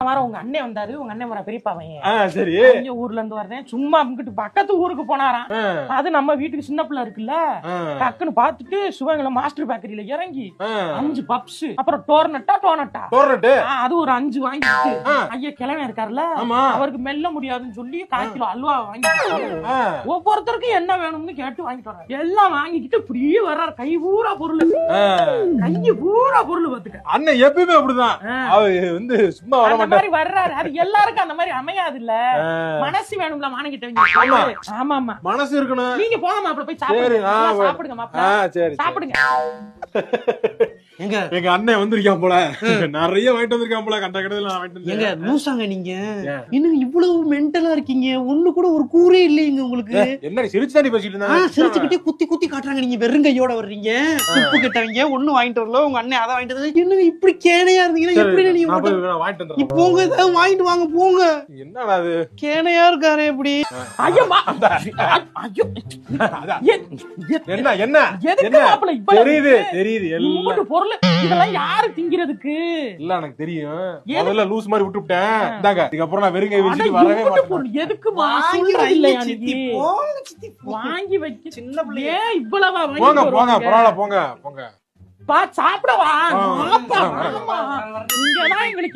வாரம் உங்க அண்ணன் வந்தாரு, உங்க அண்ணன் வர பெரியப்பா பையன். சரி. இங்க ஊர்ல இருந்து வரேன், சும்மா இங்கிட்டு பக்கத்து ஊருக்கு போனாராம். அது நம்ம வீட்டுக்கு சின்ன பிள்ளை இருக்குல்ல, டக்குன்னு பாத்துட்டு சிவகங்கை மாஸ்டர் பேக்கரியில இறங்கி 5 பப்ஸ், அப்புறம் டோர்னட்டா அது ஒரு 5 வாங்கிட்டு, ஐயா கிழமை இருக்காருல்ல, அவருக்கு மெல்ல முடியாதுன்னு சொல்லி 1/4 கிலோ அல்வா வாங்கிட்டு, ஒவ்வொருத்தருக்கும் என்ன வேணும்னு கேட்டு வாங்கிட்டு வர்றாரு. எல்லாம் வாங்கிக்கிட்டு இப்படியே வர்றாரு, கை பூரா பொருள், பாத்துக்க. அண்ணன் எப்பயுமே அப்படிதான், அவரு வந்து சும்மா வர மாட்டாரு. வர்றாரு, அது எல்லாருக்கும் அந்த மாதிரி அமையாது இல்ல, மனசு வேணும்ல மானங்கிட்ட. ஆமா ஆமா, மனசு இருக்கணும். நீங்க போங்க மாப்பிள்ள, போய் சாப்பிடுங்க மாப்பிள்ள, சாப்பிடுங்க. எங்க அண்ணன் வந்திருக்கான் போல, நிறைய வாங்கிட்டு வந்திருக்கான் போல, கண்ட கடையில எங்க லூசாங்க நீங்க, இன்னும் இவ்வளவு மென்டலா இருக்கீங்க, ஒண்ணு கூட ஒரு கூரே இல்லைங்க உங்களுக்கு. என்ன சிரிச்சுதானே பேசிட்டு இருந்தாங்க, சிரிச்சுக்கிட்டே குத்தி காட்டுறாங்க. நீங்க வெறுங்கையோட வர்றீங்க, உப்பு கிட்டவங்க ஒண்ணு வாங்கிட்டு வரல, உங்க அண்ணன் அதை வாங்கிட்டு வந்து, இன்னும் இப்படி கேனையா இருந்தீங்கன்னா எப்படி நீங்க வாங்கிட்டு வந்து போங்க, ஏதாவது வாங்கிட்டு வாங்க போங்க. என்னடா அது கேனையா இருக்காரு எப்படி? என்ன என்ன தெரியுது தெரியுது எல்லாம் பொருள், இதெல்லாம் யாரு திங்கிறதுக்கு இல்ல, எனக்கு தெரியும். முதல்ல லூஸ் மாதிரி விட்டுட்டேன், இந்தாங்க. இதுக்கப்புறம் நான் வெறுங்கை வச்சுட்டு வரவே மாட்டேன். எதுக்குமா இல்லையா வாங்கி வைக்க சின்ன பிள்ளையே இவ்வளவா? போங்க போங்க, பரவாயில்ல போங்க போங்க, சாப்பிடவா? இங்கதான் எங்களுக்கு